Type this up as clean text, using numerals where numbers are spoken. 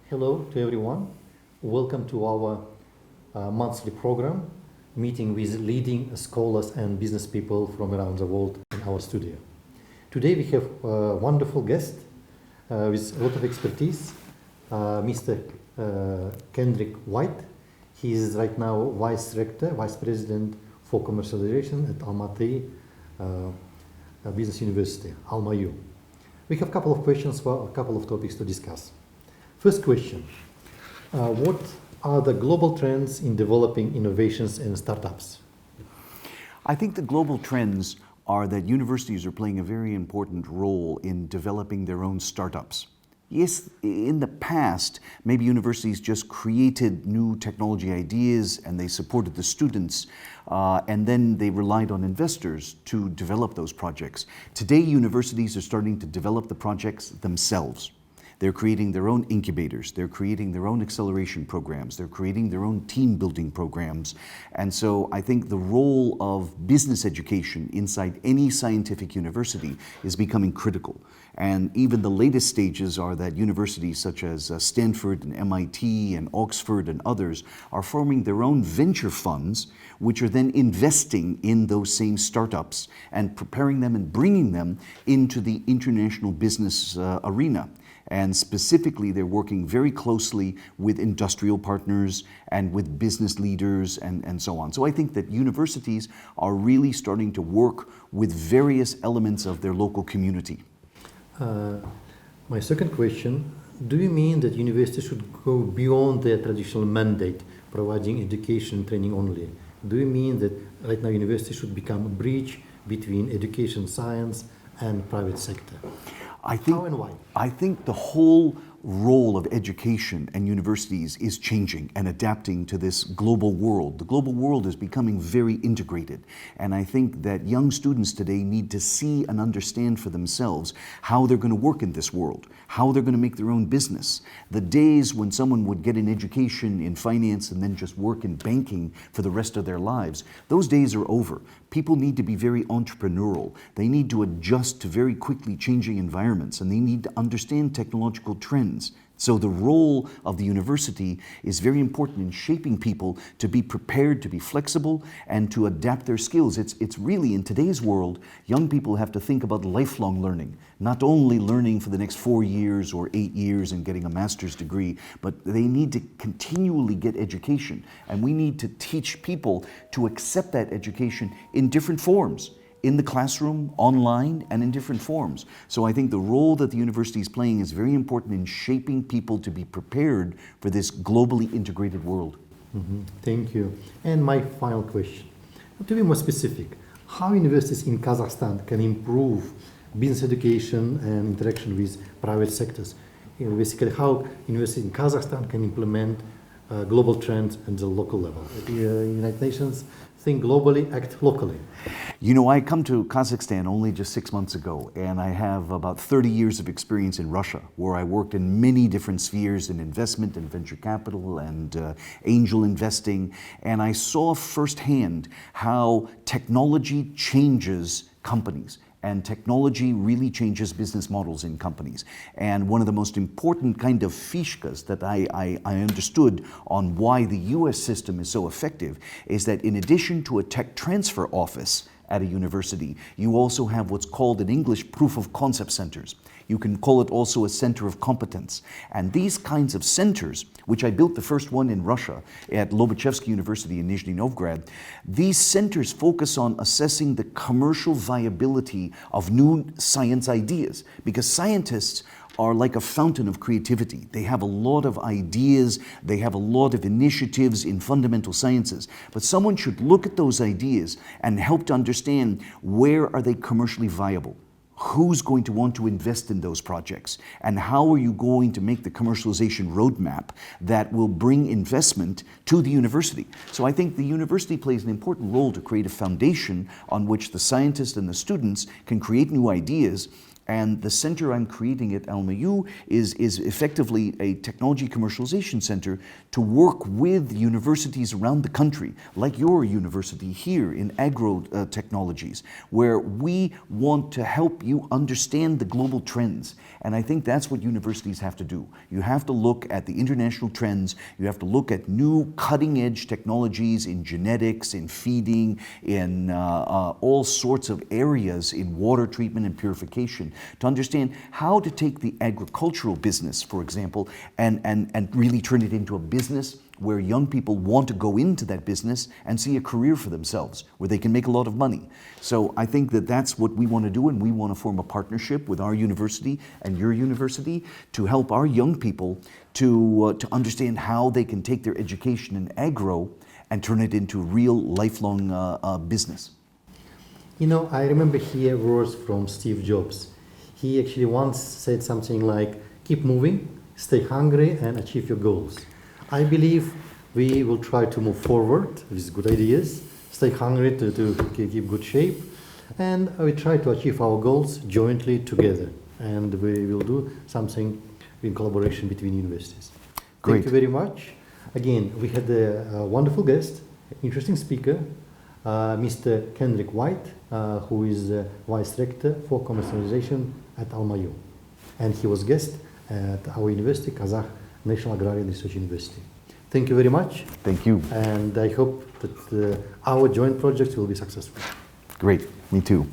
Hello to everyone. Welcome to our monthly program, meeting with leading scholars and business people from around the world in our studio. Today we have a wonderful guest with a lot of expertise, Mr. Kendrick White. He is right now Vice President for commercialization at Almaty Business University, AlmaU. We have a couple of questions for a couple of topics to discuss. First question, what are the global trends in developing innovations and startups? I think the global trends are that universities are playing a very important role in developing their own startups. Yes, in the past, maybe universities just created new technology ideas and they supported the students and then they relied on investors to develop those projects. Today, universities are starting to develop the projects themselves. They're creating their own incubators, they're creating their own acceleration programs, they're creating their own team building programs. And so I think the role of business education inside any scientific university is becoming critical. And even the latest stages are that universities such as Stanford and MIT and Oxford and others are forming their own venture funds, which are then investing in those same startups and preparing them and bringing them into the international business arena. And specifically, they're working very closely with industrial partners and with business leaders and so on. So I think that universities are really starting to work with various elements of their local community. My second question, do you mean that universities should go beyond their traditional mandate, providing education and training only? Do you mean that right now universities should become a bridge between education, science, and private sector? How and why? I think the whole role of education and universities is changing and adapting to this global world. The global world is becoming very integrated, and I think that young students today need to see and understand for themselves how they're going to work in this world, how they're going to make their own business. The days when someone would get an education in finance and then just work in banking for the rest of their lives, those days are over. People need to be very entrepreneurial. They need to adjust to very quickly changing environments, and they need to understand technological trends. So the role of the university is very important in shaping people to be prepared, to be flexible, and to adapt their skills. It's really, in today's world, young people have to think about lifelong learning, not only learning for the next 4 years or 8 years and getting a master's degree, but they need to continually get education. And we need to teach people to accept that education in different forms, in the classroom, online, and in different forms. So I think the role that the university is playing is very important in shaping people to be prepared for this globally integrated world. Thank you. And my final question, to be more specific, how universities in Kazakhstan can improve business education and interaction with private sectors? Basically, how universities in Kazakhstan can implement global trends at the local level. The United Nations think globally, act locally. You know, I come to Kazakhstan only just 6 months ago, and I have about 30 years of experience in Russia, where I worked in many different spheres in investment and venture capital and angel investing, and I saw firsthand how technology changes companies. And technology really changes business models in companies. And one of the most important kind of fishkas that I understood on why the US system is so effective is that in addition to a tech transfer office at a university, you also have what's called in English proof of concept centers. You can call it also a center of competence. And these kinds of centers, which I built the first one in Russia at Lobachevsky University in Nizhny Novgorod, these centers focus on assessing the commercial viability of new science ideas, because scientists are like a fountain of creativity. They have a lot of ideas, they have a lot of initiatives in fundamental sciences, but someone should look at those ideas and help to understand where are they commercially viable. Who's going to want to invest in those projects? And how are you going to make the commercialization roadmap that will bring investment to the university? So I think the university plays an important role to create a foundation on which the scientists and the students can create new ideas And the center I'm creating at AlmaU is effectively a technology commercialization center to work with universities around the country, like your university here in agro technologies, where we want to help you understand the global trends. And I think that's what universities have to do. You have to look at the international trends, you have to look at new cutting-edge technologies in genetics, in feeding, in all sorts of areas in water treatment and purification, to understand how to take the agricultural business, for example, and really turn it into a business where young people want to go into that business and see a career for themselves, where they can make a lot of money. So I think that that's what we want to do, and we want to form a partnership with our university and your university to help our young people to understand how they can take their education in agro and turn it into real lifelong business. You know, I remember here words from Steve Jobs. He actually once said something like, keep moving, stay hungry, and achieve your goals. I believe we will try to move forward with good ideas, stay hungry to keep good shape, and we try to achieve our goals jointly together. And we will do something in collaboration between universities. Great. Thank you very much. Again, we had a wonderful guest, interesting speaker, Mr. Kendrick White, who is Vice Rector for Commercialization at AlmaU. And he was guest at our university, Kazakh National Agrarian Research University. Thank you very much. Thank you. And I hope that our joint projects will be successful. Great. Me too.